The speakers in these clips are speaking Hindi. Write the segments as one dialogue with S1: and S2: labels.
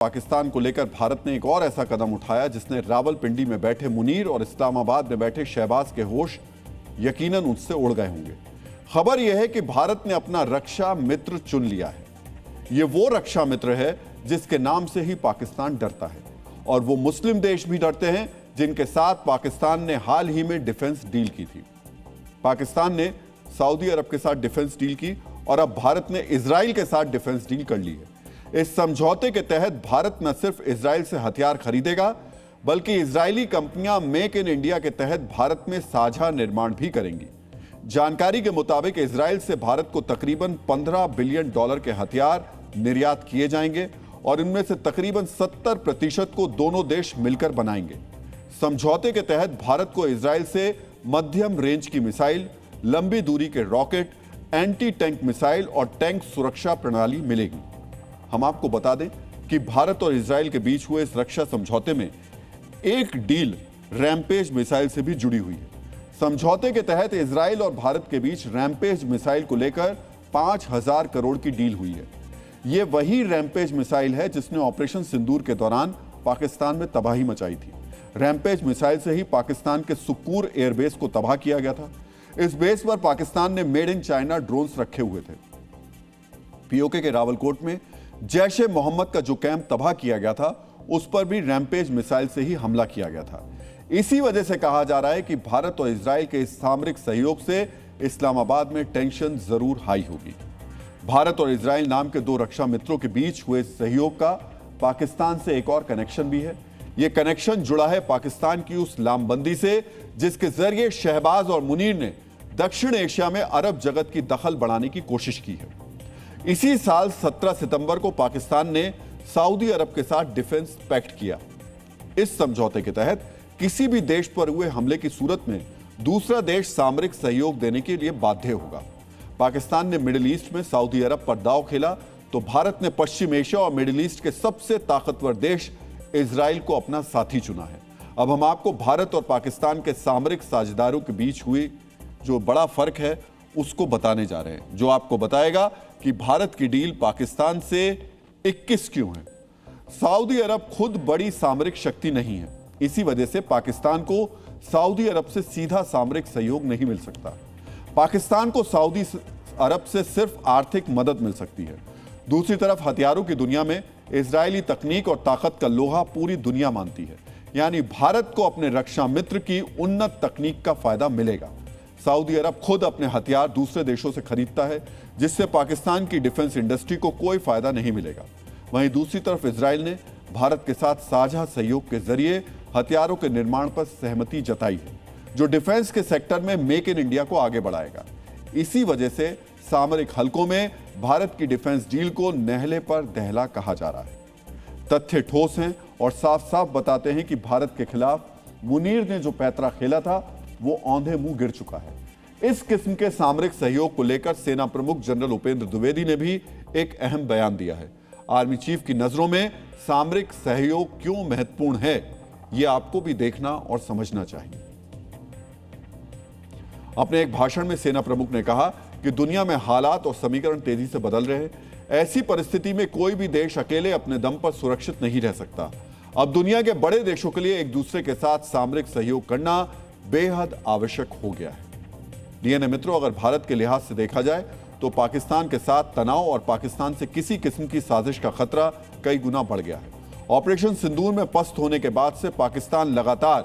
S1: पाकिस्तान को लेकर भारत ने एक और ऐसा कदम उठाया जिसने रावलपिंडी में बैठे मुनीर और इस्लामाबाद में बैठे शहबाज के होश यकीनन उससे उड़ गए होंगे। खबर यह है कि भारत ने अपना रक्षा मित्र चुन लिया है। यह वो रक्षा मित्र है जिसके नाम से ही पाकिस्तान डरता है, और वो मुस्लिम देश भी डरते हैं जिनके साथ पाकिस्तान ने हाल ही में डिफेंस डील की थी। पाकिस्तान ने सऊदी अरब के साथ डिफेंस डील की और अब भारत ने इजराइल के साथ डिफेंस डील कर ली है। इस समझौते के तहत भारत न सिर्फ इजराइल से हथियार खरीदेगा, बल्कि इजरायली कंपनियां मेक इन इंडिया के तहत भारत में साझा निर्माण भी करेंगी। जानकारी के मुताबिक इजराइल से भारत को तकरीबन $15 बिलियन के हथियार निर्यात किए जाएंगे और इनमें से तकरीबन 70% को दोनों देश मिलकर बनाएंगे। समझौते के तहत भारत को इजराइल से मध्यम रेंज की मिसाइल, लंबी दूरी के रॉकेट, एंटी टैंक मिसाइल और टैंक सुरक्षा प्रणाली मिलेगी। हम आपको बता दें कि भारत और इजराइल के बीच हुए इस रक्षा समझौते में एक डील रैम्पेज मिसाइल से भी जुड़ी हुई है। समझौते के तहत इजराइल और भारत के बीच रैम्पेज मिसाइल को लेकर 5,000 करोड़ की डील हुई है। यह वही रैम्पेज मिसाइल है जिसने ऑपरेशन सिंदूर के दौरान पाकिस्तान में तबाही मचाई थी। रैम्पेज मिसाइल से ही पाकिस्तान के सुक्कूर एयरबेस को तबाह किया गया था। इस बेस पर पाकिस्तान ने मेड इन चाइना ड्रोन्स रखे हुए थे। पीओके के रावलकोट में जैश ए मोहम्मद का जो कैंप तबाह किया गया था, उस पर भी रैम्पेज मिसाइल से ही हमला किया गया था। इसी वजह से कहा जा रहा है कि भारत और इजराइल के इस सामरिक सहयोग से इस्लामाबाद में टेंशन जरूर हाई होगी। भारत और इजराइल नाम के दो रक्षा मित्रों के बीच हुए सहयोग का पाकिस्तान से एक और कनेक्शन भी है। यह कनेक्शन जुड़ा है पाकिस्तान की उस लामबंदी से जिसके जरिए शहबाज और मुनीर ने दक्षिण एशिया में अरब जगत की दखल बढ़ाने की कोशिश की है। इसी साल 17 सितंबर को पाकिस्तान ने सऊदी अरब के साथ डिफेंस पैक्ट किया। इस समझौते के तहत किसी भी देश पर हुए हमले की सूरत में दूसरा देश सामरिक सहयोग देने के लिए बाध्य होगा। पाकिस्तान ने मिडिल ईस्ट में सऊदी अरब पर दांव खेला तो भारत ने पश्चिम एशिया और मिडिल ईस्ट के सबसे ताकतवर देश इजराइल को अपना साथी चुना है। अब हम आपको भारत और पाकिस्तान के सामरिक साझेदारों के बीच हुई जो बड़ा फर्क है उसको बताने जा रहे हैं, जो आपको बताएगा कि भारत की डील पाकिस्तान से 21 क्यों है। सऊदी अरब खुद बड़ी सामरिक शक्ति नहीं है, इसी वजह से पाकिस्तान को सऊदी अरब से सीधा सामरिक सहयोग नहीं मिल सकता। पाकिस्तान को सऊदी अरब से सिर्फ आर्थिक मदद मिल सकती है। दूसरी तरफ हथियारों की दुनिया में इजरायली तकनीक और ताकत का लोहा पूरी दुनिया मानती है, यानी भारत को अपने रक्षा मित्र की उन्नत तकनीक का फायदा मिलेगा। सऊदी अरब खुद अपने हथियार दूसरे देशों से खरीदता है, जिससे पाकिस्तान की डिफेंस इंडस्ट्री को कोई फायदा नहीं मिलेगा। वहीं दूसरी तरफ इजराइल ने भारत के साथ साझा सहयोग के जरिए हथियारों के निर्माण पर सहमति जताई है, जो डिफेंस के सेक्टर में मेक इन इंडिया को आगे बढ़ाएगा। इसी वजह से सामरिक हलकों में भारत की डिफेंस डील को नहले पर दहला कहा जा रहा है। तथ्य ठोस हैं और साफ साफ बताते हैं कि भारत के खिलाफ मुनीर ने जो पैतरा खेला था वो औंधे मुंह गिर चुका है। इस किस्म के सामरिक सहयोग को लेकर सेना प्रमुख जनरल उपेंद्र द्विवेदी ने भी एक अहम बयान दिया है। आर्मी चीफ की नजरों में सामरिक सहयोग क्यों महत्वपूर्ण है, यह आपको भी देखना और समझना चाहिए। अपने एक भाषण में सेना प्रमुख ने कहा कि दुनिया में हालात और समीकरण तेजी से बदल रहे हैं। ऐसी परिस्थिति में कोई भी देश अकेले अपने दम पर सुरक्षित नहीं रह सकता। अब दुनिया के बड़े देशों के लिए एक दूसरे के साथ सामरिक सहयोग करना बेहद आवश्यक हो गया है। डीएनए मित्रों, अगर भारत के लिहाज से देखा जाए तो पाकिस्तान के साथ तनाव और पाकिस्तान से किसी किस्म की साजिश का खतरा कई गुना बढ़ गया है। ऑपरेशन सिंदूर में पस्त होने के बाद से पाकिस्तान लगातार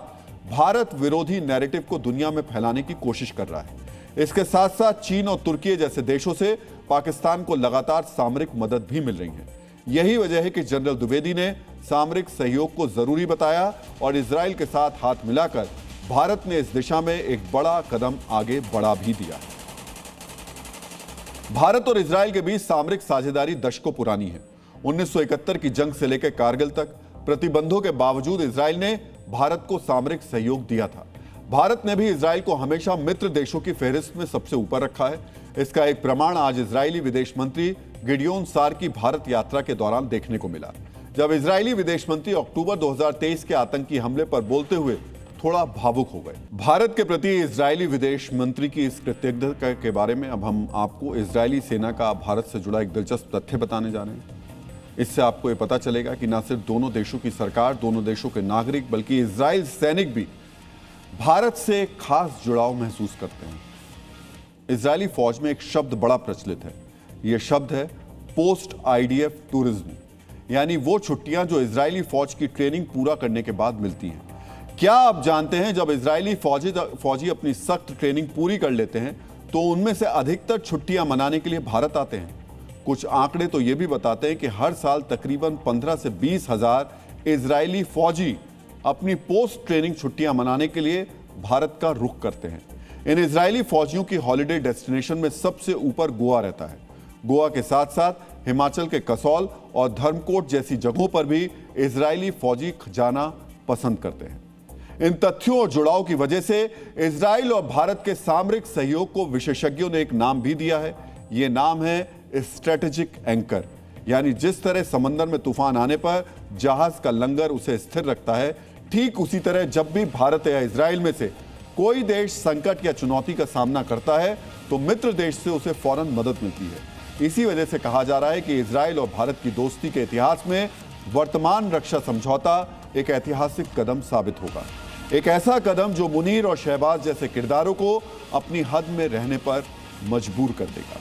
S1: भारत विरोधी नैरेटिव को दुनिया में फैलाने की कोशिश कर रहा है। इसके साथ साथ चीन और तुर्की जैसे देशों से पाकिस्तान को लगातार सामरिक मदद भी मिल रही है। यही वजह है कि जनरल द्विवेदी ने सामरिक सहयोग को जरूरी बताया और इजराइल के साथ हाथ मिलाकर भारत ने इस दिशा में एक बड़ा कदम आगे बढ़ा भी दिया। भारत और इजराइल के बीच सामरिक साझेदारी दशकों पुरानी है। 1971 की जंग से लेकर कारगिल तक प्रतिबंधों के बावजूद इजराइल ने भारत को सामरिक सहयोग दिया था। भारत ने भी इजराइल को हमेशा मित्र देशों की फहरिस्त में सबसे ऊपर रखा है। इसका एक प्रमाण आज इजरायली विदेश मंत्री गिडियोन सार की भारत यात्रा के दौरान देखने को मिला, जब इजरायली विदेश मंत्री अक्टूबर 2023 के आतंकी हमले पर बोलते हुए थोड़ा भावुक हो गए। भारत के प्रति इजरायली विदेश मंत्री की इस कृतज्ञता के बारे में अब हम आपको इजरायली सेना का भारत से जुड़ा एक दिलचस्प तथ्य बताने जा रहे हैं। इससे आपको ये पता चलेगा कि न सिर्फ दोनों देशों की सरकार, दोनों देशों के नागरिक, बल्कि इजराइल सैनिक भी भारत से एक खास जुड़ाव महसूस करते हैं। इजरायली फौज में एक शब्द बड़ा प्रचलित है। यह शब्द है पोस्ट आईडीएफ टूरिज्म, यानी वो छुट्टियां जो इजरायली फौज की ट्रेनिंग पूरा करने के बाद मिलती हैं। क्या आप जानते हैं, जब इजरायली फौजी अपनी सख्त ट्रेनिंग पूरी कर लेते हैं तो उनमें से अधिकतर छुट्टियां मनाने के लिए भारत आते हैं। कुछ आंकड़े तो यह भी बताते हैं कि हर साल तकरीबन 15 से 20 हजार इजरायली फौजी अपनी पोस्ट ट्रेनिंग छुट्टियां मनाने के लिए भारत का रुख करते हैं। इन इजरायली फौजियों की हॉलिडे डेस्टिनेशन में सबसे ऊपर गोवा रहता है। गोवा के साथ साथ हिमाचल के कसौल और धर्मकोट जैसी जगहों पर भी इजरायली फौजी जाना पसंद करते हैं। इन तथ्यों और जुड़ाव की वजह से इजराइल और भारत के सामरिक सहयोग को विशेषज्ञों ने एक नाम भी दिया है। यह नाम है स्ट्रेटेजिक एंकर, यानी जिस तरह समंदर में तूफान आने पर जहाज का लंगर उसे स्थिर रखता है, ठीक उसी तरह जब भी भारत या इजराइल में से कोई देश संकट या चुनौती का सामना करता है तो मित्र देश से उसे फौरन मदद मिलती है। इसी वजह से कहा जा रहा है कि इजराइल और भारत की दोस्ती के इतिहास में वर्तमान रक्षा समझौता एक ऐतिहासिक कदम साबित होगा। एक ऐसा कदम जो मुनीर और शहबाज जैसे किरदारों को अपनी हद में रहने पर मजबूर कर देगा।